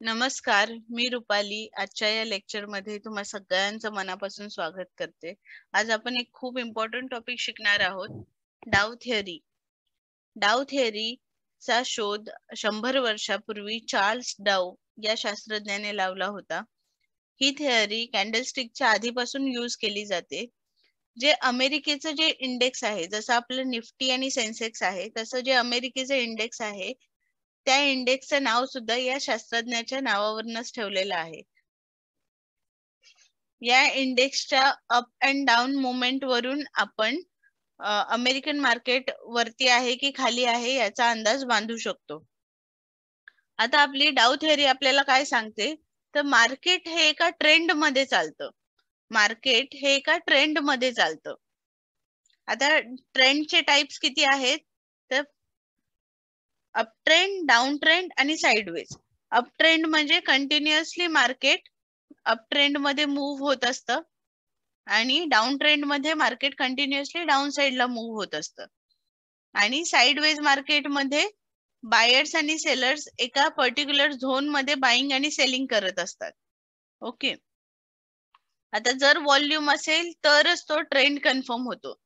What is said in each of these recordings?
नमस्कार, मी रुपाली. आजच्या या लेक्चरमध्ये तुम्हा सगळ्यांचं मनापासून स्वागत करते. आज आपण एक खूप इम्पॉर्टंट टॉपिक शिकणार आहोत, डाव थिअरी. डाव थिअरीचा शोध 100 वर्षापूर्वी चार्ल्स डाव या शास्त्रज्ञाने लावला होता. ही थिअरी कॅन्डलस्टिकच्या आधीपासून यूज केली जाते. जे अमेरिकेचं जे इंडेक्स आहे, जसं आपलं निफ्टी आणि सेन्सेक्स आहे, तसं जे अमेरिकेचं इंडेक्स आहे, त्या इंडेक्सचं नाव सुद्धा या शास्त्रज्ञाच्या नावावरूनच ठेवलेलं आहे. या इंडेक्सच्या अप अँड डाऊन मुवमेंट वरून आपण अमेरिकन मार्केट वरती आहे की खाली आहे याचा अंदाज बांधू शकतो. आता आपली डाव थिअरी आपल्याला काय सांगते, तर मार्केट हे एका ट्रेंड मध्ये चालतं. मार्केट हे एका ट्रेंड मध्ये चालतं. आता ट्रेंडचे टाइप्स किती आहेत, तर अप ट्रेंड, डाऊन ट्रेंड आणि साइडवेज. अप ट्रेंड म्हणजे कंटिन्युअसली मार्केट अप ट्रेंड मध्ये मूव्ह होत असतं आणि डाऊन ट्रेंड मध्ये मार्केट कंटिन्युअसली डाऊन साइडला मूव्ह होत असतं. आणि साइडवेज मार्केट मध्ये बायर्स आणि सेलर्स एका पर्टिक्युलर झोन मध्ये बाइंग आणि सेलिंग करत असतात. ओके. आता जर व्हॉल्यूम असेल तरच तो ट्रेंड कन्फर्म होतो.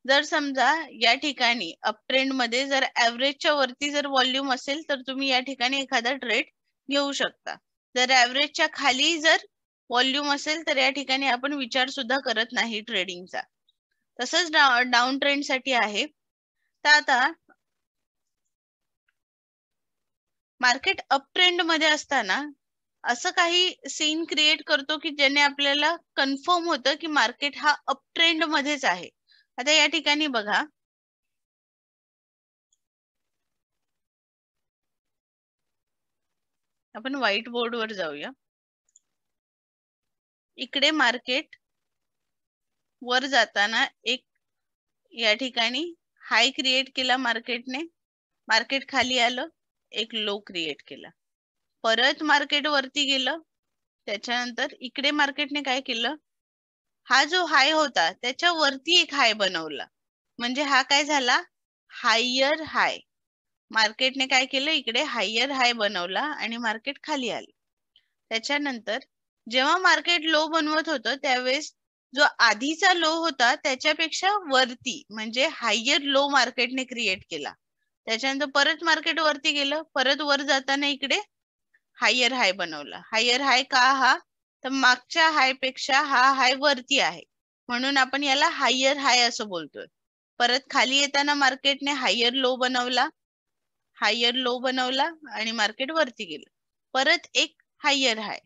जर समजा या ठिकाणी अप ट्रेंड मध्ये जर ऍव्हरेजच्या वरती जर व्हॉल्यूम असेल तर तुम्ही या ठिकाणी एखादा ट्रेड घेऊ शकता. जर ऍव्हरेजच्या खाली जर व्हॉल्यूम असेल तर या ठिकाणी आपण विचार सुद्धा करत नाही ट्रेडिंगचा. तसंच डाऊन ट्रेंड साठी आहे. तर आता मार्केट अप ट्रेंड मध्ये असताना असं काही सीन क्रिएट करतो की ज्याने आपल्याला कन्फर्म होतं की मार्केट हा अप ट्रेंड मध्येच आहे. आता या ठिकाणी बघा, आपण व्हाईट बोर्ड वर जाऊया. इकडे मार्केट वर जाताना एक या ठिकाणी हाय क्रिएट केला मार्केटने, मार्केट खाली आलं, एक लो क्रिएट केला, परत मार्केट वरती गेलं, त्याच्यानंतर इकडे मार्केटने काय केलं, हा जो हाय होता त्याच्या वरती एक हाय बनवला, म्हणजे हा काय झाला, हायर हाय. मार्केटने काय केलं, इकडे हायर हाय बनवला आणि मार्केट खाली आले. त्याच्यानंतर जेव्हा मार्केट लो बनवत होतं त्यावेळेस जो आधीचा लो होता त्याच्यापेक्षा वरती म्हणजे हायर लो मार्केटने क्रिएट केला. त्याच्यानंतर परत मार्केट वरती गेलं, परत वर जाताना इकडे हायर हाय बनवला. हायर हाय का, हा तर मागच्या हाय पेक्षा हा हाय वरती आहे म्हणून आपण याला हायर हाय असं बोलतोय. परत खाली येताना मार्केटने हायर लो बनवला, हायर लो बनवला आणि मार्केट वरती गेलं, परत एक हायर हाय.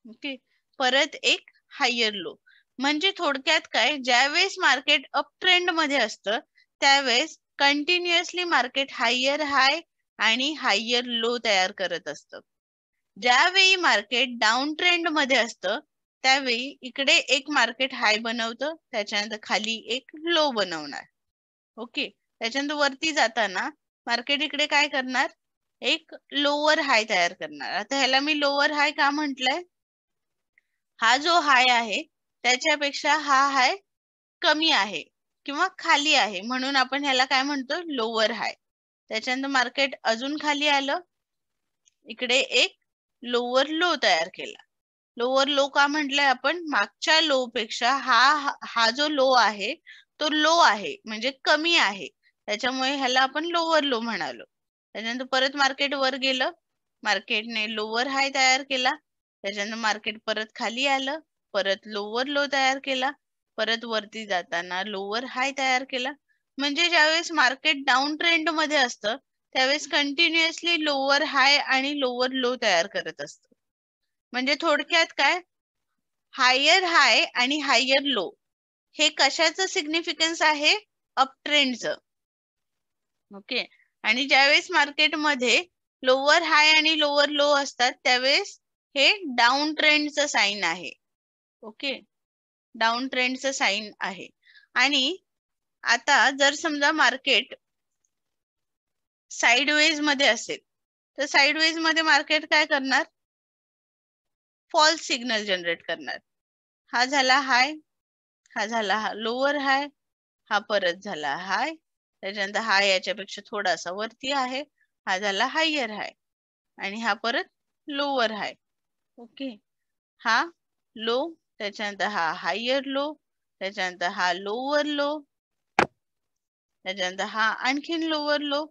ओके, परत एक हायर लो. म्हणजे थोडक्यात काय, ज्यावेळेस मार्केट अप ट्रेंड मध्ये असतं त्यावेळेस कंटिन्युअसली मार्केट हायर हाय आणि हायर लो तयार करत असतं. ज्यावेळी मार्केट डाऊन ट्रेंड मध्ये असतं त्यावेळी इकडे एक मार्केट हाय बनवतं, त्याच्यानंतर खाली एक लो बनवणार. ओके, त्याच्यानंतर वरती जाताना मार्केट इकडे काय करणार, एक लोअर हाय तयार करणार. आता ह्याला मी लोअर हाय का म्हटलंय, हा जो हाय आहे त्याच्यापेक्षा हा हाय कमी आहे किंवा खाली आहे म्हणून आपण ह्याला काय म्हणतो, लोअर हाय. त्याच्यानंतर मार्केट अजून खाली आलं, इकडे एक लोअर लो तयार केला. लोअर लो का म्हटलंय आपण, मागच्या लो पेक्षा हा जो लो आहे तो लो आहे म्हणजे कमी आहे, त्याच्यामुळे ह्याला आपण लोअर लो म्हणालो. त्याच्यानंतर परत मार्केट वर गेलं, मार्केटने लोअर हाय तयार केला, त्याच्यानंतर मार्केट परत खाली आलं, परत लोअर लो तयार केला, परत वरती जाताना लोअर हाय तयार केला. म्हणजे ज्यावेळेस मार्केट डाऊन ट्रेंड मध्ये असतं त्यावेळेस कंटिन्युअसली लोअर हाय आणि लोअर लो तयार करत असतं. म्हणजे थोडक्यात काय, हायर हाय आणि हायर लो हे कशाचं सिग्निफिकन्स आहे, अप ट्रेंडचं. ओके, आणि ज्यावेळेस मार्केटमध्ये लोअर हाय आणि लोअर लो असतात त्यावेळेस हे डाऊन ट्रेंडचं साइन आहे. ओके, डाऊन ट्रेंडचं साइन आहे. आणि आता जर समजा मार्केट साइडवेज मध्ये असेल तर साइडवेज मध्ये मार्केट काय करणार, फॉल्स सिग्नल जनरेट करणार. हा झाला हाय, हा झाला हा लोअर हाय, हा परत झाला हाय, त्याच्यानंतर हा याच्यापेक्षा थोडासा वरती आहे, हा झाला हायर हाय आणि हा परत लोअर हाय. ओके, हा लो, त्याच्यानंतर हा हायर लो, त्याच्यानंतर हा लोअर लो, त्याच्यानंतर हा आणखीन लोअर लो.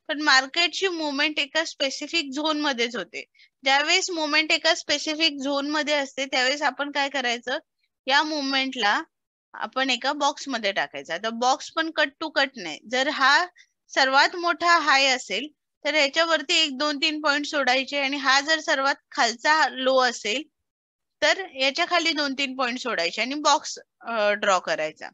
पण मार्केटची मुवमेंट एका स्पेसिफिक झोन मध्येच होते. ज्यावेळेस मुवमेंट एका स्पेसिफिक झोन मध्ये असते त्यावेळेस आपण काय करायचं, या मुवमेंटला आपण एका बॉक्स मध्ये टाकायचा. तर बॉक्स पण कट टू कट नाही. जर हा सर्वात मोठा हाय असेल तर ह्याच्यावरती 1 2 3 पॉइंट सोडायचे, आणि हा जर सर्वात खालचा लो असेल तर याच्या खाली 2 3 पॉइंट सोडायचे आणि बॉक्स ड्रॉ करायचा.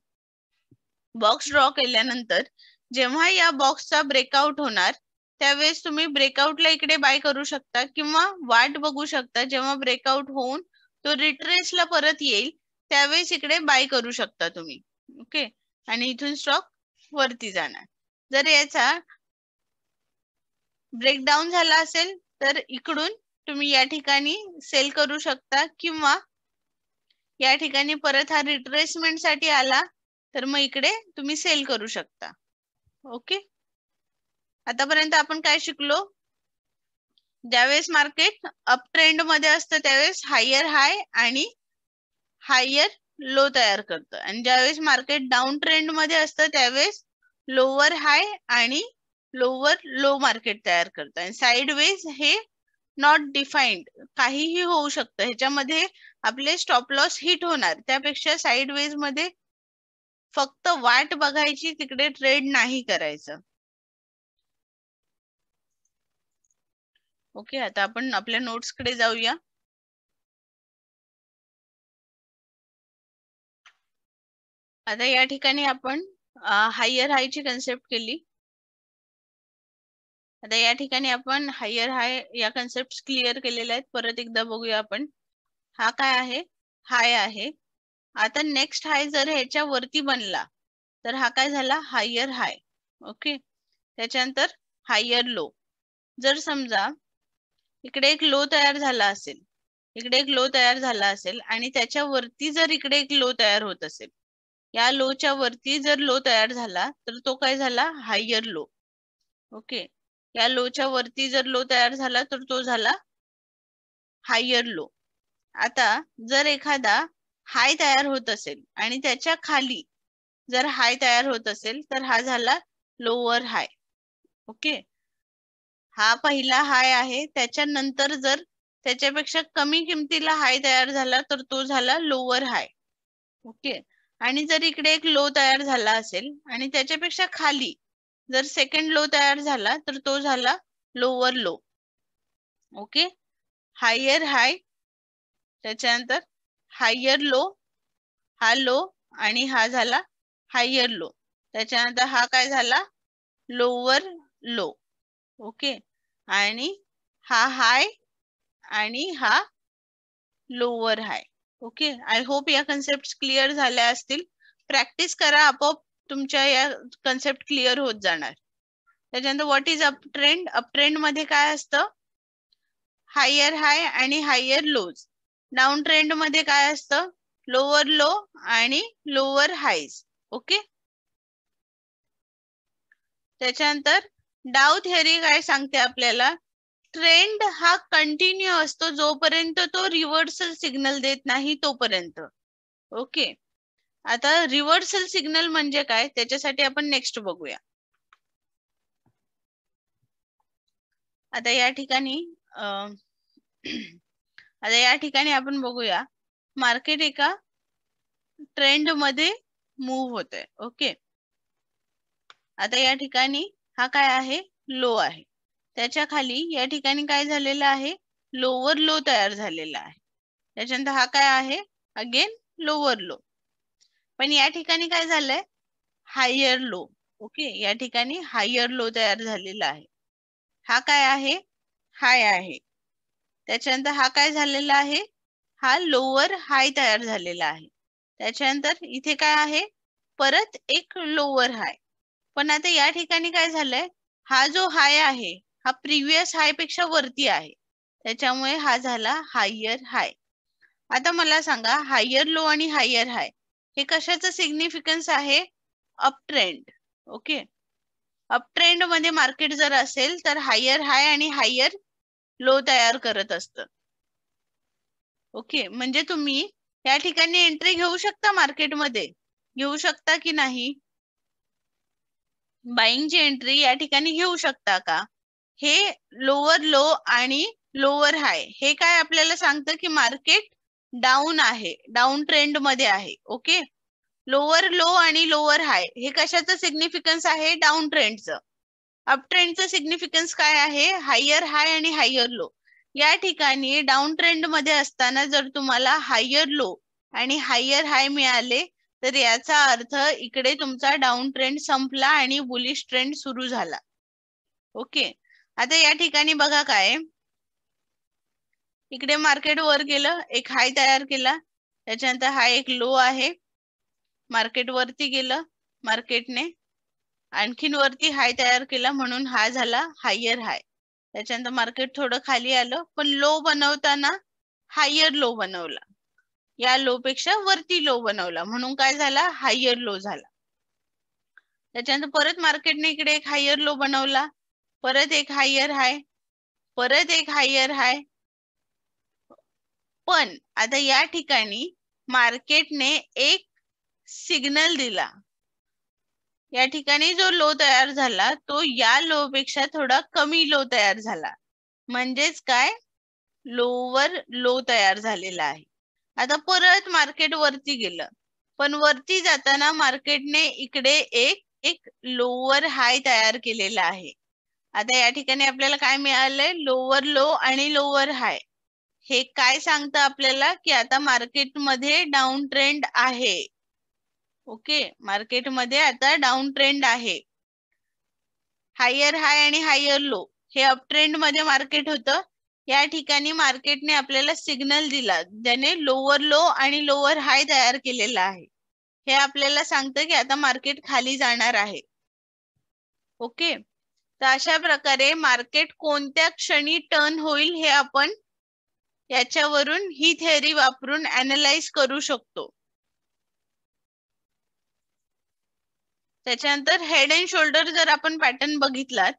बॉक्स ड्रॉ केल्यानंतर जेव्हा या बॉक्सचा ब्रेकआउट होणार त्यावेळेस तुम्ही ब्रेकआउटला इकडे बाय करू शकता किंवा वाट बघू शकता. जेव्हा ब्रेकआउट होऊन तो रिट्रेसला परत येईल त्यावेळेस इकडे बाय करू शकता तुम्ही. ओके, आणि इथून स्टॉक वरती जाणार. जर याचा ब्रेकडाऊन झाला असेल तर इकडून तुम्ही या ठिकाणी सेल करू शकता, किंवा या ठिकाणी परत हा रिट्रेसमेंट साठी आला तर मग इकडे तुम्ही सेल करू शकता. ओके, आतापर्यंत आपण काय शिकलो, ज्यावेळेस मार्केट अप ट्रेंड मध्ये असतं त्यावेळेस हायर हाय आणि हायर लो तयार करतं, आणि ज्यावेळेस मार्केट डाऊन ट्रेंड मध्ये असतं त्यावेळेस लोअर हाय आणि लोअर लो मार्केट तयार करतं. आणि साइडवेज हे नॉट डिफाइंड, काहीही होऊ शकतं. ह्याच्यामध्ये आपले स्टॉप लॉस हिट होणार, त्यापेक्षा साइडवेज मध्ये फक्त वाट बघायची, तिकडे ट्रेड नाही करायचं. ओके, आता आपण आपल्या नोट्स कडे जाऊया. आता या ठिकाणी आपण हायर हाय ची कन्सेप्ट केली. आता या ठिकाणी आपण हायर हाय या कन्सेप्ट क्लिअर केलेल्या आहेत. परत एकदा बघूया आपण. हा काय आहे, हाय आहे. आता नेक्स्ट हाय जर ह्याच्या वरती बनला तर हा काय झाला, हायर हाय. ओके, त्याच्यानंतर हायर लो. जर समजा इकडे एक लो तयार झाला असेल, इकडे एक लो तयार झाला असेल आणि त्याच्या वरती जर इकडे एक लो तयार होत असेल, या लोच्या वरती जर लो तयार झाला तर तो काय झाला, हायर लो. ओके, या लोच्या वरती जर लो तयार झाला तर तो झाला हायर लो. आता जर एखादा हाय तयार होत असेल आणि त्याच्या खाली जर हाय तयार होत असेल तर हा झाला लोअर हाय. ओके, हा पहिला हाय आहे, त्याच्यानंतर जर त्याच्यापेक्षा कमी किमतीला हाय तयार झाला तर तो झाला लोअर हाय. ओके, आणि जर इकडे एक लो तयार झाला असेल आणि त्याच्यापेक्षा खाली जर सेकंड लो तयार झाला तर तो झाला लोअर लो. ओके, हायर हाय, त्याच्यानंतर हायर लो, हा लो आणि हा झाला हायर लो. त्याच्यानंतर हा काय झाला, लोअर लो. ओके, आणि हा हाय आणि हा lower high. Okay, I hope या कन्सेप्ट क्लिअर झाल्या असतील. प्रॅक्टिस करा, आपोआप तुमच्या या कन्सेप्ट क्लिअर होत जाणार. त्याच्यानंतर what is up trend. Up trend मध्ये काय असतं, हायर हाय आणि हायर लोज. डाऊन ट्रेंड मध्ये काय असतं, लोअर लो आणि लोअर हायज. ओके, त्याच्यानंतर डाव थिअरी काय सांगते आपल्याला, ट्रेंड हा कंटिन्यू असतो जोपर्यंत तो रिव्हर्सल सिग्नल देत नाही तोपर्यंत. ओके, आता रिव्हर्सल सिग्नल म्हणजे काय त्याच्यासाठी आपण नेक्स्ट बघूया. आता या ठिकाणी आपण बघूया, मार्केट एका ट्रेंड मध्ये मूव्ह होतंय. ओके, आता या ठिकाणी हा काय आहे, लो आहे. त्याच्या खाली या ठिकाणी काय झालेलं आहे, लोअर लो तयार झालेला आहे. त्याच्यानंतर हा काय आहे, अगेन लोअर लो. पण या ठिकाणी काय झालंय, हायर लो. ओके, या ठिकाणी हायर लो तयार झालेला आहे. हा काय आहे, हाय आहे. त्याच्यानंतर हा काय झालेला आहे, हा लोअर हाय तयार झालेला आहे. त्याच्यानंतर इथे काय आहे, परत एक लोअर हाय. पण आता या ठिकाणी काय झालंय, हा जो हाय आहे हा प्रिव्हियस हाय पेक्षा वरती आहे, त्याच्यामुळे हा झाला हायर हाय. आता मला सांगा, हायर लो आणि हायर हाय हे कशाचं सिग्निफिकन्स आहे, up trend. Okay, up trend मध्ये मार्केट जर असेल तर हायर हाय आणि हायर लो तयार करत असतं. ओके, म्हणजे तुम्ही या ठिकाणी एंट्री घेऊ शकता मार्केटमध्ये, घेऊ शकता की नाही? बाईंगची एंट्री या ठिकाणी घेऊ शकता का? हे लोअर लो आणि लोअर हाय हे काय आपल्याला सांगतं की मार्केट डाऊन आहे, डाऊन ट्रेंड मध्ये आहे. ओके, लोअर लो आणि लोअर हाय हे कशाचं सिग्निफिकन्स आहे? डाऊन ट्रेंडचं. अप ट्रेंडचं सिग्निफिकन्स काय आहे? हायर हाय आणि हायर लो. या ठिकाणी डाऊन ट्रेंड मध्ये असताना जर तुम्हाला हायर लो आणि हायर हाय मिळाले तर याचा अर्थ इकडे तुमचा डाऊन ट्रेंड संपला आणि बुलिश ट्रेंड सुरू झाला. ओके, आता या ठिकाणी बघा काय, इकडे मार्केट वर गेलं, एक हाय तयार केला, त्याच्यानंतर हा एक लो आहे, मार्केट वरती गेलं, मार्केटने आणखीन वरती हाय तयार केला म्हणून हा झाला हायर हाय. त्याच्यानंतर मार्केट थोडं खाली आलं, पण लो बनवताना हायर लो बनवला, या लो पेक्षा वरती लो बनवला म्हणून काय झाला? हायर लो झाला. त्याच्यानंतर परत मार्केटने इकडे एक हायर लो बनवला, परत एक हायर हाय, परत एक हायर हाय. पण आता या ठिकाणी मार्केटने एक सिग्नल दिला, या ठिकाणी जो लो तयार झाला तो या लो पेक्षा थोडा कमी लो तयार झाला, म्हणजेच काय? लोवर लो तयार झालेला आहे. आता परत मार्केट वरती गेलं, पण वरती जाताना मार्केटने इकडे एक लोअर हाय तयार केलेला आहे. आता या ठिकाणी आपल्याला काय मिळालंय? लोअर लो आणि लोअर हाय. हे काय सांगतं आपल्याला की आता मार्केटमध्ये डाऊन ट्रेंड आहे. ओके, मार्केटमध्ये आता डाऊन ट्रेंड आहे. हायर हाय आणि हायर लो हे अप ट्रेंड मध्ये मार्केट होतं, या ठिकाणी मार्केटने आपल्याला सिग्नल दिला ज्याने लोअर लो आणि लोअर हाय तयार केलेला आहे. हे आपल्याला सांगतं की आता मार्केट खाली जाणार आहे. ओके, तर अशा प्रकारे मार्केट कोणत्या क्षणी टर्न होईल हे आपण याच्यावरून ही थेअरी वापरून अनालाइज करू शकतो. त्याच्यानंतर हेड अँड शोल्डर जर आपण पॅटर्न बघितलात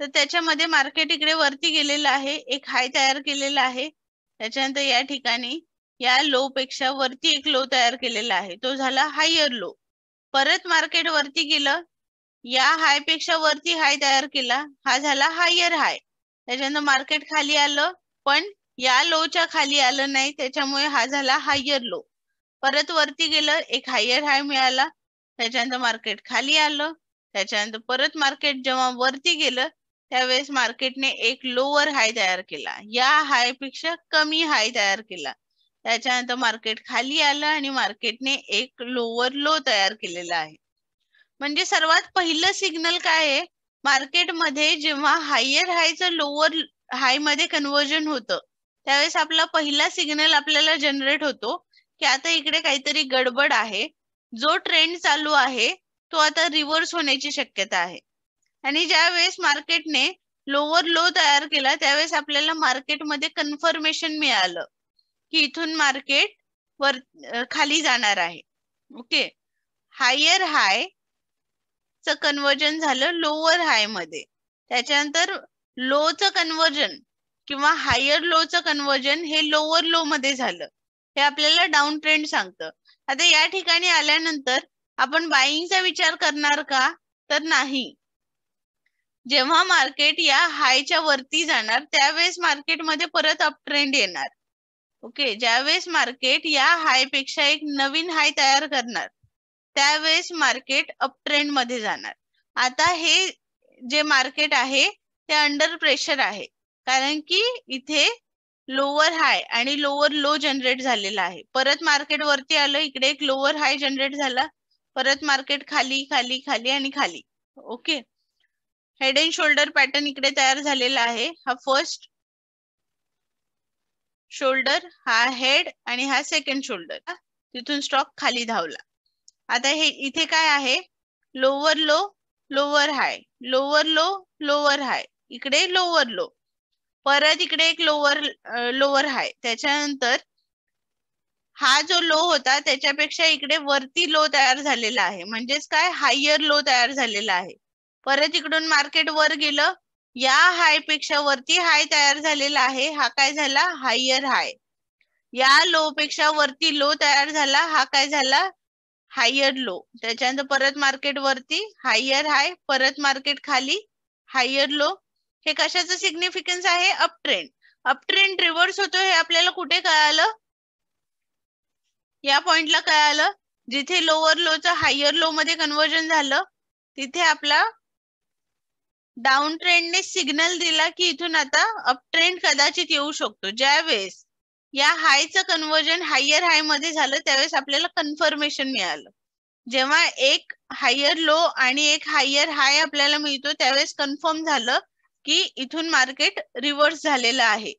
तर त्याच्यामध्ये मार्केट इकडे वरती गेलेलं आहे, एक हाय तयार केलेला आहे, त्याच्यानंतर या ठिकाणी या लो पेक्षा वरती एक लो तयार केलेला आहे, तो झाला हायर लो. परत मार्केट वरती गेलं, या हाय पेक्षा वरती हाय तयार केला, हा झाला हायर हाय. त्याच्यानंतर मार्केट खाली आलं, पण या लोच्या खाली आलं नाही, त्याच्यामुळे हा झाला हायर लो. परत वरती गेलं, एक हायर हाय मिळाला, त्याच्यानंतर मार्केट खाली आलं, त्याच्यानंतर परत मार्केट जेव्हा वरती गेलं त्यावेळेस मार्केटने एक लोअर हाय तयार केला, या हाय पेक्षा कमी हाय तयार केला, त्याच्यानंतर मार्केट खाली आलं आणि मार्केटने एक लोअर लो तयार केलेला आहे. म्हणजे सर्वात पहिलं सिग्नल काय आहे? मार्केटमध्ये जेव्हा हायर हायचं लोअर हाय मध्ये कन्व्हर्जन होतं त्यावेळेस आपला पहिला सिग्नल आपल्याला जनरेट होतो की आता इकडे काहीतरी गडबड आहे, जो ट्रेंड चालू आहे तो आता रिव्हर्स होण्याची शक्यता आहे. आणि ज्या वेळेस मार्केटने लोअर लो तयार केला त्यावेळेस आपल्याला मार्केटमध्ये कन्फर्मेशन मिळालं की इथून मार्केट वर खाली जाणार आहे. ओके, हायर हाय च कन्वर्जन झालं लोअर हाय मध्ये, त्याच्यानंतर लो च कन्वर्जन किंवा हायर लो च कन्वर्जन हे लोअर लो मध्ये झालं, हे आपल्याला डाऊन ट्रेंड सांगतं. आता या ठिकाणी आल्यानंतर आपण बाईंगचा विचार करणार का? तर नाही. जेव्हा मार्केट या हायच्या वरती जाणार त्यावेळेस मार्केटमध्ये परत अप ट्रेंड येणार. ओके, ज्यावेळेस मार्केट या हाय पेक्षा एक नवीन हाय तयार करणार त्यावेळेस मार्केट अप ट्रेंड मध्ये जाणार. आता हे जे मार्केट आहे ते अंडर प्रेशर आहे, कारण की इथे लोअर हाय आणि लोअर लो जनरेट झालेला आहे. परत मार्केट वरती आलं, इकडे एक लोअर हाय जनरेट झाला, परत मार्केट खाली खाली खाली आणि खाली. Okay, head and shoulder pattern इकडे तयार झालेला आहे. हा फर्स्ट शोल्डर, हा हेड आणि हा सेकंड शोल्डर, तिथून स्टॉक खाली धावला. आता हे इथे काय आहे? Lower low lower high, lower low lower हाय, इकडे लोअर लो, परत इकडे एक लोअर हाय, त्याच्यानंतर हा जो लो होता त्याच्यापेक्षा इकडे वरती लो तयार झालेला आहे, म्हणजेच काय? हायर लो तयार झालेला आहे. परत इकडून मार्केट वर गेलं, या हाय पेक्षा वरती हाय तयार झालेला आहे, हा काय झाला हायर हाय. या लो पेक्षा वरती लो तयार झाला, हा काय झाला हायर लो. त्याच्यानंतर परत मार्केट वरती हायर हाय, परत मार्केट खाली हायर लो. हे कशाचं सिग्निफिकन्स आहे up trend. Up trend reverse होतो हे आपल्याला कुठे कळालं, या पॉइंटला कळालं जिथे लोअर लोचं हायर लो मध्ये कन्वर्जन झालं, तिथे आपला डाऊन ट्रेंडने सिग्नल दिला की इथून आता अप ट्रेंड कदाचित येऊ शकतो. ज्यावेळेस या हायचं कन्वर्जन हायर हाय मध्ये झालं त्यावेळेस आपल्याला कन्फर्मेशन मिळालं. जेव्हा एक हायर लो आणि एक हायर हाय आपल्याला मिळतो त्यावेळेस कन्फर्म झालं की इथून मार्केट रिव्हर्स झालेलं आहे.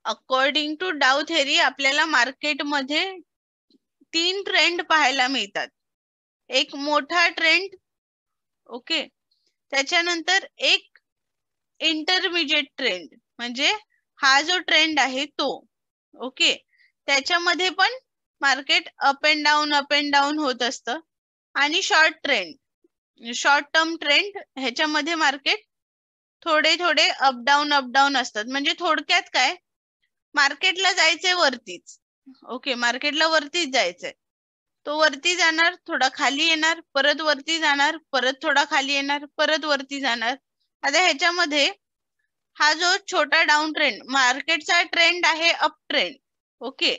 अकॉर्डिंग टू डाउ थेरी आपल्याला मार्केटमध्ये 3 ट्रेंड पाहायला मिळतात. एक मोठा ट्रेंड, ओके, त्याच्यानंतर एक इंटरमिजिएट ट्रेंड, म्हणजे हा जो ट्रेंड आहे तो, ओके, त्याच्यामध्ये पण मार्केट अप अँड डाऊन होत असतं. आणि short trend, short term trend, ह्याच्यामध्ये मार्केट थोडे थोडे अप डाऊन असतात. म्हणजे थोडक्यात काय, मार्केटला जायचंय वरतीच, ओके, मार्केटला वरतीच जायचंय, तो वरती जाणार, थोडा खाली येणार, परत वरती जाणार, परत थोडा खाली येणार, परत वरती जाणार. आता ह्याच्यामध्ये हा जो छोटा डाऊन ट्रेंड, मार्केटचा ट्रेंड आहे अप ट्रेंड, ओके,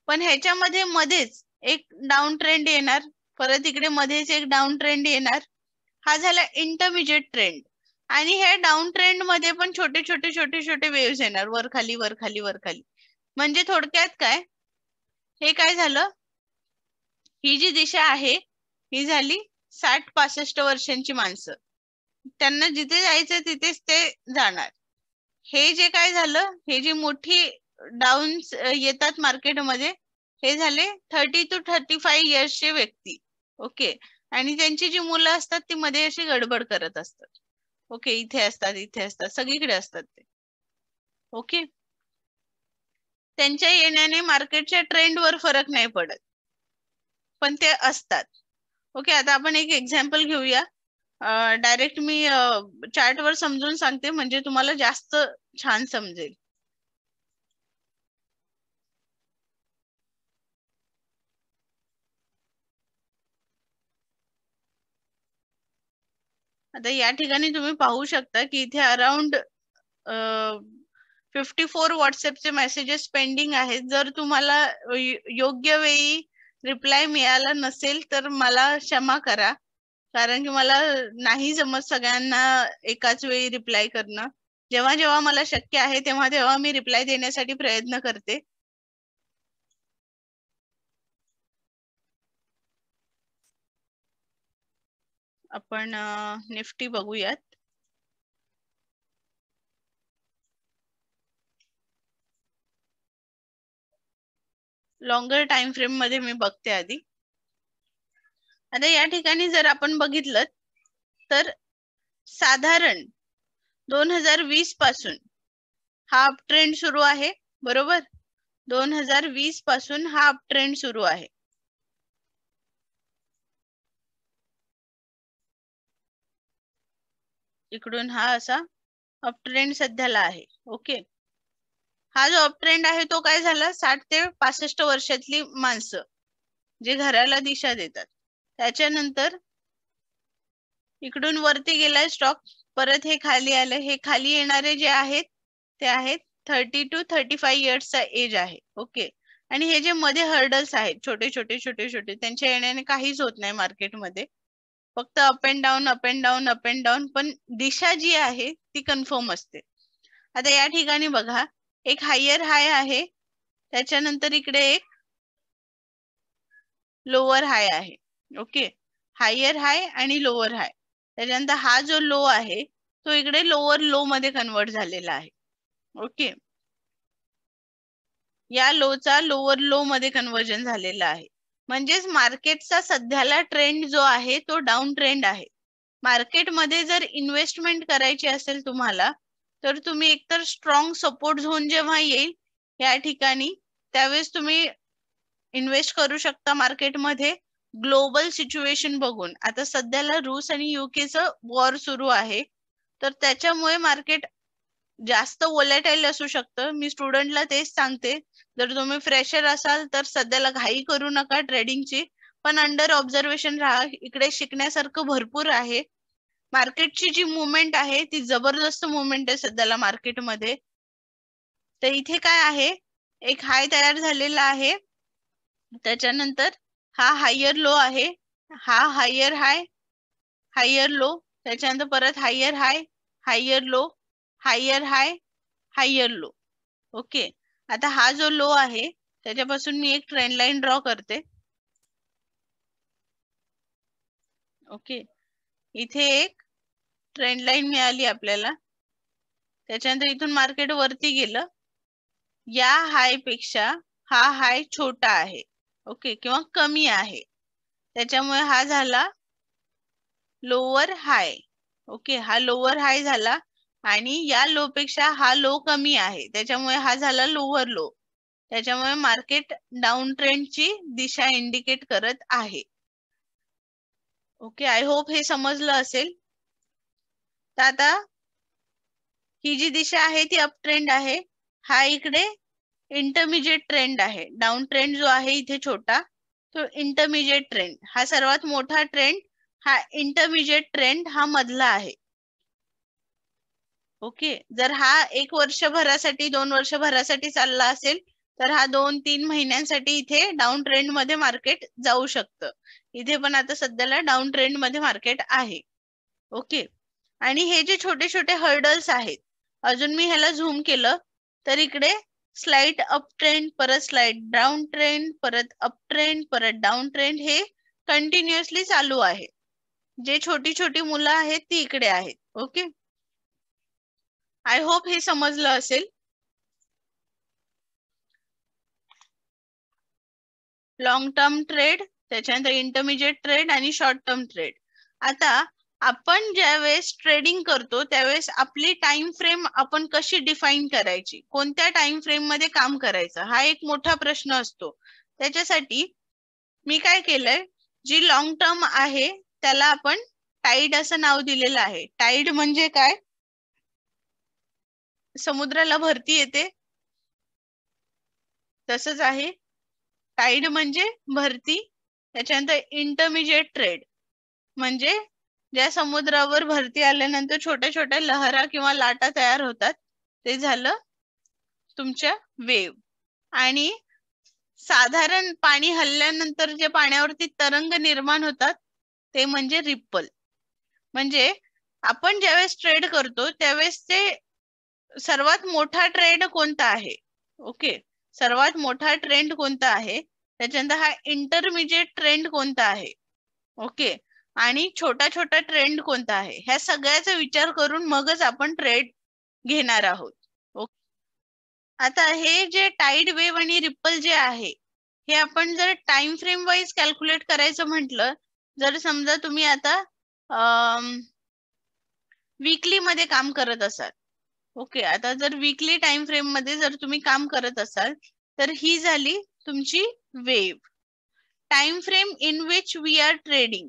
पण ह्याच्यामध्ये मध्येच एक डाऊन ट्रेंड येणार, परत इकडे मध्येच एक डाऊन ट्रेंड येणार, हा झाला इंटरमिजिएट ट्रेंड. आणि हे डाऊन ट्रेंड मध्ये पण छोटे छोटे छोटे छोटे वेव्हज येणार, वर खाली वर खाली वर खाली. म्हणजे थोडक्यात काय, हे काय झालं, ही जी दिशा आहे ही झाली 60-65 वर्षांची माणसं, त्यांना जिथे जायचं तिथेच ते जाणार. हे जे काय झालं, हे जी मोठी डाऊन येतात मार्केटमध्ये, हे झाले 30 to 35 इयर्सचे व्यक्ती, ओके, आणि त्यांची जी मुलं असतात ती मध्ये अशी गडबड करत असतात, ओके, इथे असतात सगळीकडे असतात ते, ओके. त्यांच्या येण्याने मार्केटच्या ट्रेंडवर फरक नाही पडत, पण ते असतात, ओके. आता आपण एक एक्झाम्पल घेऊया. डायरेक्ट मी चार्ट वर समजून सांगते म्हणजे तुम्हाला जास्त छान समजेल. आता या ठिकाणी तुम्ही पाहू शकता की इथे अराउंड 54 व्हॉट्सअपचे मेसेजेस पेंडिंग आहेत. जर तुम्हाला योग्य वेळी रिप्लाय मिळाला नसेल तर मला क्षमा करा, कारण की मला नाही जमत सगळ्यांना एकाच वेळी रिप्लाय करणं. जेव्हा जेव्हा मला शक्य आहे तेव्हा तेव्हा मी रिप्लाय देण्यासाठी प्रयत्न करते. आपण निफ्टी बघूयात. लॉंगर टाइम फ्रेम मध्ये मी बघते आधी. आता या ठिकाणी जर आपण बघितलं तर साधारण 2020 पासून हा अप ट्रेंड सुरू आहे, बरोबर. 2020 पासून हा अप ट्रेंड सुरू आहे. इकडून हा असा अप ट्रेंड सध्याला आहे, ओके. हा जो अप ट्रेंड आहे तो काय झाला, 60 ते 65 वर्षातली माणसं जे घराला दिशा देतात. त्याच्यानंतर इकडून वरती गेलाय स्टॉक, परत हे खाली आलं. हे खाली येणारे जे आहेत ते आहेत 30 to 35 इयर्सचा एज आहे, ओके. आणि हे जे मध्ये हर्डल्स आहेत छोटे छोटे छोटे छोटे, त्यांच्या येण्याने काहीच होत नाही मार्केटमध्ये, फक्त अप अँड डाऊन, पण दिशा जी आहे ती कन्फर्म असते. आता या ठिकाणी बघा, एक हायर हाय आहे, त्याच्यानंतर इकडे एक लोअर हाय आहे, ओके. हायर हाय आणि लोअर हाय, त्याच्यानंतर हा जो लो आहे तो इकडे लोअर लो मध्ये कन्वर्ट झालेला आहे, ओके. या लोचा लोअर लो मध्ये कन्वर्जन झालेला आहे. म्हणजेच मार्केटचा सध्याला ट्रेंड जो आहे तो डाऊन ट्रेंड आहे. मार्केटमध्ये जर इन्व्हेस्टमेंट करायची असेल तुम्हाला, तर तुम्ही एकतर स्ट्रॉंग सपोर्ट झोन जेव्हा येईल या ठिकाणी त्यावेळेस तुम्ही इन्व्हेस्ट करू शकता मार्केटमध्ये, ग्लोबल सिच्युएशन बघून, आता सध्याला रूस आणि युकेचं वॉर सुरू आहे, तर त्याच्यामुळे मार्केट जास्त वोलॅटाईल असू शकतं. मी स्टुडंटला तेच सांगते, जर तुम्ही फ्रेशर असाल तर सध्याला घाई करू नका ट्रेडिंगची, पण अंडर ऑब्झर्वेशन राहा. इकडे शिकण्यासारखं भरपूर आहे. मार्केटची जी मुवमेंट आहे ती जबरदस्त मुवमेंट आहे सध्याला मार्केटमध्ये. तर इथे काय आहे, एक हाय तयार झालेला आहे, त्याच्यानंतर हा हायर लो आहे, हा हायर हाय, हायर लो, त्याच्यानंतर परत हायर हाय, हायर लो, हायर हाय, हायर लो. ओके, आता हा जो लो आहे त्याच्यापासून मी एक ट्रेंड लाईन ड्रॉ करते. ओके, इथे एक ट्रेंड लाईन मिळाली आपल्याला. त्याच्यानंतर इथून मार्केट वरती गेलं. या हाय पेक्षा हा हाय छोटा आहे, ओके, किंवा कमी आहे, त्याच्यामुळे हा झाला लोअर हाय. ओके, हा लोअर हाय झाला आणि या लो पेक्षा हा लो कमी आहे, त्याच्यामुळे हा झाला लोअर लो. त्याच्यामुळे मार्केट डाऊन ट्रेंडची दिशा इंडिकेट करत आहे. ओके, आय होप हे समजलं असेल. तर आता ही जी दिशा आहे ती अप ट्रेंड आहे, हा इकडे इंटरमिजिएट ट्रेंड आहे. डाऊन ट्रेंड जो आहे इथे छोटा, तो इंटरमिजिएट ट्रेंड. हा सर्वात मोठा ट्रेंड, हा इंटरमिजिएट ट्रेंड हा मधला आहे. ओके, जर हा 1 वर्षभरासाठी 2 वर्षभरासाठी चालला असेल तर हा 2-3 महिन्यांसाठी इथे डाऊन ट्रेंड मध्ये मार्केट जाऊ शकतं. इथे पण आता सध्याला डाऊन ट्रेंड मध्ये मार्केट आहे. ओके, आणि हे जे छोटे छोटे हर्डल्स आहेत, अजून मी ह्याला झूम केलं तर इकडे स्लाइड अप ट्रेंड, परत स्लाइड डाऊन ट्रेंड, परत अप ट्रेंड, परत डाऊन ट्रेंड, हे कंटिन्युअसली चालू आहे. जे छोटी छोटी मुलं आहेत ती इकडे आहेत. ओके, आय होप हे समजलं असेल. लॉंग टर्म ट्रेड, त्याच्यानंतर इंटरमिजिएट ट्रेड आणि शॉर्ट टर्म ट्रेड. आता आपण ज्यावेळेस ट्रेडिंग करतो त्यावेळेस आपली टाइम फ्रेम आपण कशी डिफाईन करायची, कोणत्या टाइम फ्रेम मध्ये काम करायचं, हा एक मोठा प्रश्न असतो. त्याच्यासाठी मी काय केलंय, जी लॉंग टर्म आहे त्याला आपण टाईड असं नाव दिलेलं आहे. टाईड म्हणजे काय, समुद्राला भरती येते तसंच आहे. टाईड म्हणजे भरती. त्याच्यानंतर इंटरमिजिएट ट्रेड म्हणजे ज्या समुद्रावर भरती आल्यानंतर छोट्या छोट्या लहरा किंवा लाटा तयार होतात, ते झालं तुमच्या वेव. आणि साधारण पाणी हल्ल्यानंतर जे पाण्यावरती तरंग निर्माण होतात ते म्हणजे रिपल. म्हणजे आपण ज्यावेळेस ट्रेड करतो त्यावेळेस ते सर्वात मोठा ट्रेंड कोणता आहे, ओके, सर्वात मोठा ट्रेंड कोणता आहे, त्याच्यानंतर हा इंटरमिजिएट ट्रेंड कोणता आहे, ओके, आणि छोटा छोटा ट्रेंड कोणता आहे, ह्या सगळ्याचा विचार करून मगच आपण ट्रेड घेणार आहोत. ओके, आता हे जे टाईड वेव आणि रिपल जे आहे हे आपण जर टाइम फ्रेम वाईज कॅल्क्युलेट करायचं म्हटलं, जर समजा तुम्ही आता वीकली मध्ये काम करत असाल, ओके, आता जर वीकली टाइम फ्रेम मध्ये जर तुम्ही काम करत असाल तर ही झाली तुमची wave. Time frame in which we are trading,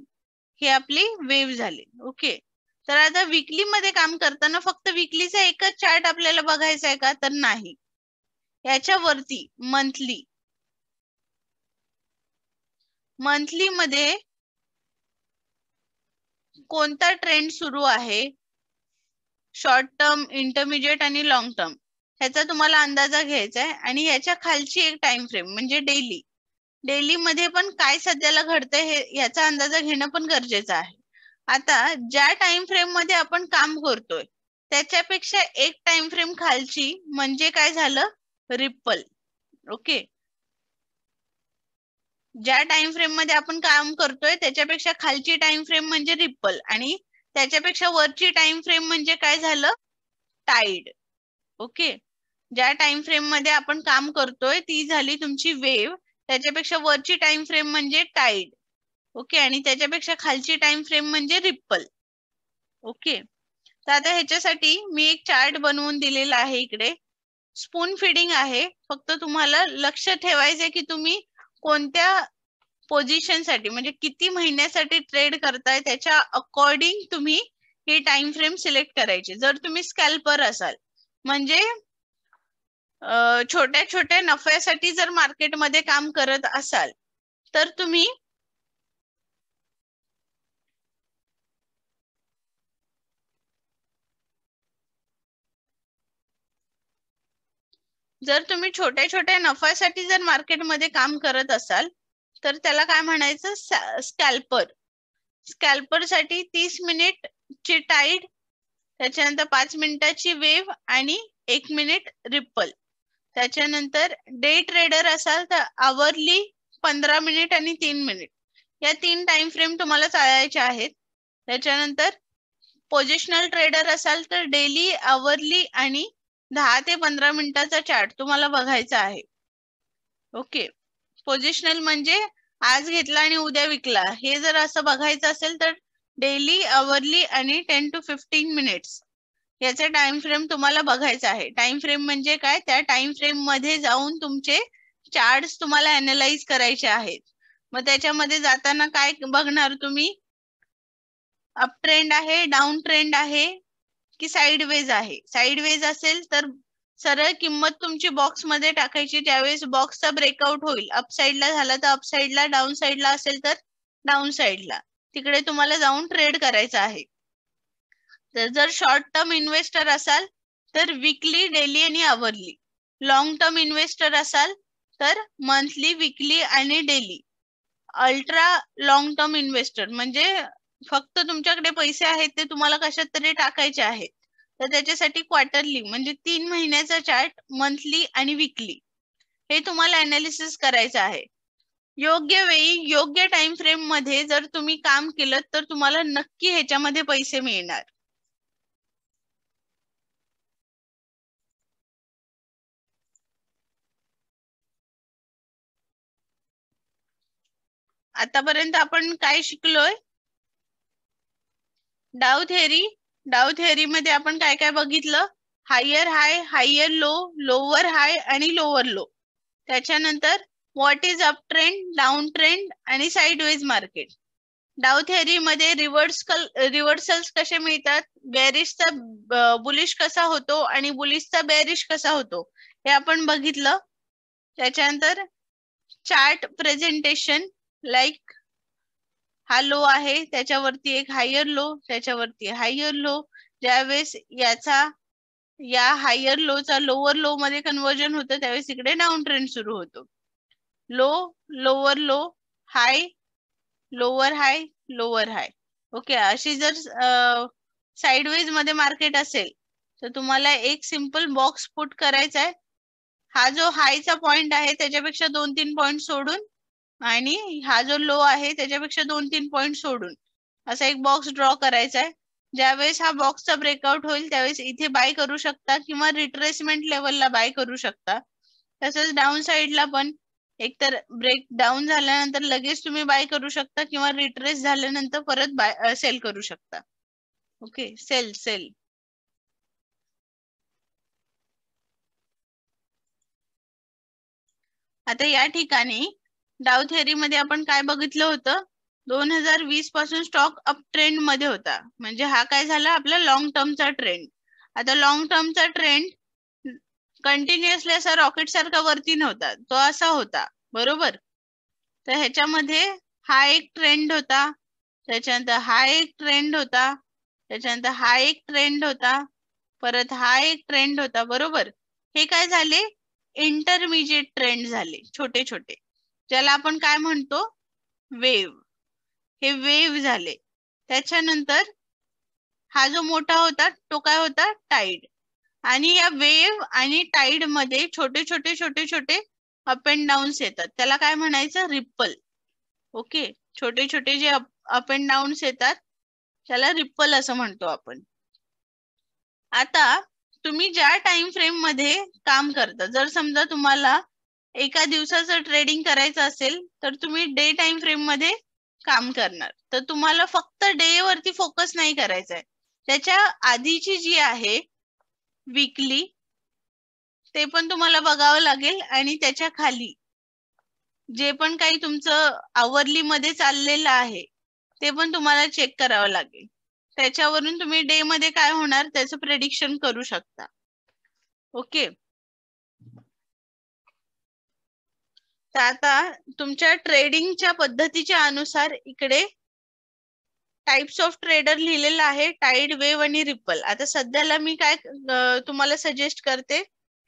ही आपली वेव झाली. ओके, तर आता वीकली मध्ये काम करताना फक्त वीकलीचा एकच चार्ट आपल्याला बघायचा आहे का, तर नाही. याच्यावरती मंथली मध्ये कोणता ट्रेंड सुरू आहे, शॉर्ट टर्म, इंटरमिजिएट आणि लॉंग टर्म, ह्याचा तुम्हाला अंदाजा घ्यायचा आहे. आणि याच्या खालची एक टाइम फ्रेम म्हणजे डेली, डेली मध्ये पण काय सध्याला घडतंय हे याचा अंदाजा घेणं पण गरजेचं आहे. आता ज्या टाइम फ्रेम मध्ये आपण काम करतोय त्याच्यापेक्षा एक टाइम फ्रेम खालची म्हणजे काय झालं, रिपल. ओके, ज्या टाइम फ्रेम मध्ये आपण काम करतोय त्याच्यापेक्षा खालची टाइम फ्रेम म्हणजे रिपल, आणि त्याच्यापेक्षा वरची टाइम फ्रेम म्हणजे काय झालं, टाईड. ओके, ज्या टाइम फ्रेम मध्ये आपण काम करतोय ती झाली तुमची वेव, त्याच्यापेक्षा वरची टाइम फ्रेम म्हणजे टाईड. ओके, आणि त्याच्यापेक्षा खालची टाइम फ्रेम म्हणजे रिपल. ओके, तर आता ह्याच्यासाठी मी एक चार्ट बनवून दिलेला आहे इकडे. स्पून फिडिंग आहे, फक्त तुम्हाला लक्ष ठेवायचंय की तुम्ही कोणत्या पोझिशन साठी म्हणजे किती महिन्यासाठी ट्रेड करताय त्याच्या अकॉर्डिंग तुम्ही ही टाइम फ्रेम सिलेक्ट करायची. जर तुम्ही स्कॅल्पर असाल म्हणजे छोट्या छोट्या नफ्यासाठी जर मार्केटमध्ये काम करत असाल तर तुम्ही छोट्या छोट्या नफ्यासाठी जर मार्केटमध्ये काम करत असाल तर त्याला काय म्हणायचं, स्कॅल्पर. स्कॅल्पर साठी 30 मिनिट ची टाईड, त्याच्यानंतर 5 मिनिटाची वेव्ह आणि 1 मिनिट रिपल. त्याच्यानंतर डे ट्रेडर असाल तर आवरली 15 मिनिट आणि 3 मिनिट या 3 टाइम फ्रेम तुम्हाला चाळायचे आहेत. त्याच्यानंतर पोझिशनल ट्रेडर असाल तर डेली, आवरली आणि 10 ते 15 मिनिटाचा चार्ट तुम्हाला बघायचा आहे. ओके. पोझिशनल म्हणजे आज घेतला आणि उद्या विकला हे जर असं बघायचं असेल तर डेली, आवरली आणि 10 to 15 मिनिट्स याचा टाइम फ्रेम तुम्हाला बघायचा आहे. टाइम फ्रेम म्हणजे काय, त्या टाइम फ्रेम मध्ये जाऊन तुमचे चार्ट्स तुम्हाला अनालाइज करायचे आहेत. मग त्याच्यामध्ये जाताना काय बघणार तुम्ही, अप ट्रेंड आहे, डाऊन ट्रेंड आहे की साइडवेज आहे. साइडवेज असेल तर सरळ किंमत तुमची बॉक्स मध्ये टाकायची. ज्यावेळेस बॉक्सचा ब्रेकआउट होईल, अप साइडला झाला तर अप साइडला, डाऊन साइडला असेल तर डाऊन साइडला, तिकडे तुम्हाला जाऊन ट्रेड करायचा आहे. तर जर शॉर्ट टर्म इन्व्हेस्टर असाल तर विकली, डेली आणि आवरली. लॉंग टर्म इन्व्हेस्टर असाल तर मंथली, विकली आणि daily. Ultra long term investor म्हणजे फक्त तुमच्याकडे पैसे आहेत ते तुम्हाला कशात तरी टाकायचे आहेत तर त्याच्यासाठी क्वार्टरली म्हणजे 3 महिन्याचा चार्ट, मंथली आणि विकली हे तुम्हाला अनालिसिस करायचं आहे. योग्य वेळी, योग्य टाइम फ्रेम मध्ये जर तुम्ही काम केलं तर तुम्हाला नक्की ह्याच्यामध्ये पैसे मिळणार. आतापर्यंत आपण काय शिकलोय, डाव थेअरी. डाव थेअरी मध्ये आपण काय काय बघितलं, हायर हाय, हायर लो, लोअर हाय आणि लोअर लो. त्याच्यानंतर what is up trend, down trend आणि साइडवेज मार्केट. डाव थेअरी मध्ये रिव्हर्सल्स कसे मिळतात, बेरिशचा बुलिश कसा होतो आणि बुलिशचा बेरिश कसा होतो हे आपण बघितलं. त्याच्यानंतर चार्ट प्रेझेंटेशन, लाईक हा लो आहे त्याच्यावरती एक हायर लो, त्याच्यावरती हायर लो. ज्यावेळेस या हायर लोचा लोअर लो मध्ये कन्वर्जन होतं त्यावेळेस इकडे डाऊन ट्रेंड सुरू होतो. Low, lower low, high, lower high, lower high. Okay. अशी जर साइडवेज मध्ये मार्केट असेल तर तुम्हाला एक सिंपल बॉक्स पुट करायचा आहे. हा जो हायचा पॉइंट आहे त्याच्यापेक्षा 2-3 पॉइंट सोडून आणि हा जो लो आहे त्याच्यापेक्षा 2-3 पॉइंट सोडून असा एक बॉक्स ड्रॉ करायचा आहे. ज्यावेळेस हा बॉक्सचा ब्रेकआउट होईल त्यावेळेस इथे बाय करू शकता किंवा रिट्रेसमेंट लेवलला बाय करू शकता. तसंच डाऊन साइडला पण एकतर ब्रेक डाऊन झाल्यानंतर लगेच तुम्ही बाय करू शकता किंवा रिट्रेस झाल्यानंतर परत बाय सेल करू शकता. ओके. सेल. आता या ठिकाणी डाव थेअरी मध्ये आपण काय बघितलं होतं, 2020 पासून स्टॉक अप ट्रेंड मध्ये होता. म्हणजे हा काय झाला, आपला लॉंग टर्मचा ट्रेंड. आता लॉंग टर्मचा ट्रेंड कंटिन्युअसली असा रॉकेट सारखा वरती नव्हता, तो असा होता, बरोबर. तर ह्याच्यामध्ये हा एक ट्रेंड होता, त्याच्यानंतर हा एक ट्रेंड होता, त्याच्यानंतर हा एक ट्रेंड होता, परत हा एक ट्रेंड होता, बरोबर. हे काय झाले, इंटरमिजिएट ट्रेंड झाले, छोटे छोटे, ज्याला आपण काय म्हणतो, वेव्ह. हे वेव्ह झाले. त्याच्यानंतर हा जो मोठा होता तो काय होता, टाईड. आणि या वेव्ह आणि टाईड मध्ये छोटे छोटे छोटे छोटे अप अँड डाऊन्स येतात, त्याला काय म्हणायचं, रिपल. ओके. छोटे छोटे जे अप अँड डाऊन्स येतात त्याला रिपल असं म्हणतो आपण. आता तुम्ही ज्या टाइम फ्रेम मध्ये काम करता, जर समजा तुम्हाला एका दिवसाचं ट्रेडिंग करायचं असेल तर तुम्ही डे टाइम फ्रेम मध्ये काम करणार, तर तुम्हाला फक्त डे वरती फोकस नाही करायचा आहे. त्याच्या आधीची जी आहे वीकली ते पण तुम्हाला बघावं लागेल आणि त्याच्या खाली जे पण काही तुमचं आवरली मध्ये चाललेलं आहे ते पण तुम्हाला चेक करावं लागेल. त्याच्यावरून तुम्ही डे मध्ये काय होणार त्याचं प्रेडिक्शन करू शकता. ओके. तर आता तुमच्या ट्रेडिंगच्या पद्धतीच्या अनुसार इकडे टाइप्स ऑफ ट्रेडर लिहिलेलं आहे, टाइड, वेव्ह आणि रिपल. आता सध्याला मी काय तुम्हाला सजेस्ट करते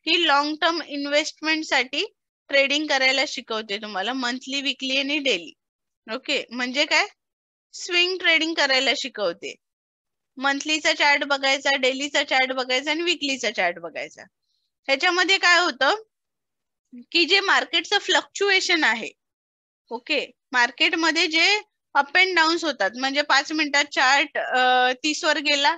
की लॉंग टर्म इन्व्हेस्टमेंट साठी ट्रेडिंग करायला शिकवते तुम्हाला, मंथली, वीकली आणि डेली. ओके, म्हणजे काय स्विंग ट्रेडिंग करायला शिकवते. मंथलीचा चार्ट बघायचा, डेलीचा चार्ट बघायचा आणि वीकलीचा चार्ट बघायचा. ह्याच्यामध्ये काय होतं की जे मार्केटचं फ्लक्च्युएशन आहे, ओके, मार्केटमध्ये जे अप अँड डाऊन्स होतात, म्हणजे 5 मिनिटात चार्ट 30 वर गेला,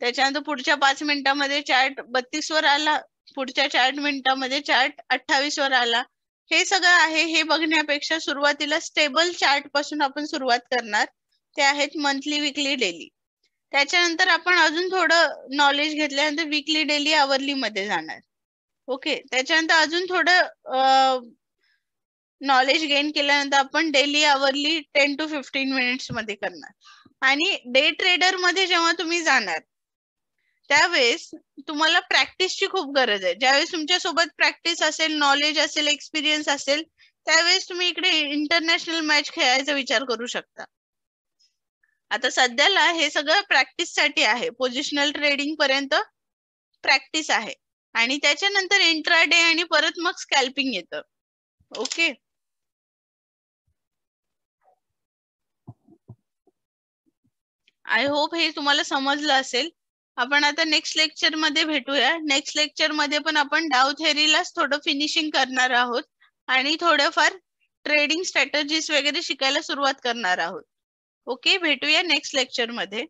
त्याच्यानंतर पुढच्या 5 मिनिटामध्ये चार्ट 32 वर आला, पुढच्या 4 मिनिटामध्ये चार्ट 28 वर आला. हे सगळं आहे हे बघण्यापेक्षा सुरुवातीला स्टेबल चार्ट पासून आपण सुरुवात करणार. ते आहेत मंथली, वीकली, डेली. त्याच्यानंतर आपण अजून थोडं नॉलेज घेतल्यानंतर वीकली, डेली, आवरली मध्ये जाणार. ओके, त्याच्यानंतर अजून थोडं नॉलेज गेन केल्यानंतर आपण डेली, आवरली 10 to 15 मिनिट्स मध्ये करणार. आणि डे ट्रेडर मध्ये जेव्हा तुम्ही जाणार त्यावेळेस तुम्हाला प्रॅक्टिसची खूप गरज आहे. ज्यावेळेस तुमच्या सोबत प्रॅक्टिस असेल, नॉलेज असेल, एक्सपिरियन्स असेल, त्यावेळेस तुम्ही इकडे इंटरनॅशनल मॅच खेळायचा विचार करू शकता. आता सध्याला हे सगळं प्रॅक्टिस साठी आहे, पोझिशनल ट्रेडिंग पर्यंत प्रॅक्टिस आहे आणि त्याच्यानंतर इंट्राडे आणि परत मग स्कॅल्पिंग येतं. ओके, आय होप हे तुम्हाला समजलं असेल. आपण आता नेक्स्ट लेक्चर मध्ये भेटूया. नेक्स्ट लेक्चर मध्ये पण आपण डाव थेअरीलाच थोडं फिनिशिंग करणार आहोत आणि थोडंफार ट्रेडिंग स्ट्रॅटेजीज वगैरे शिकायला सुरुवात करणार आहोत. ओके, भेटूया नेक्स्ट लेक्चर मध्ये.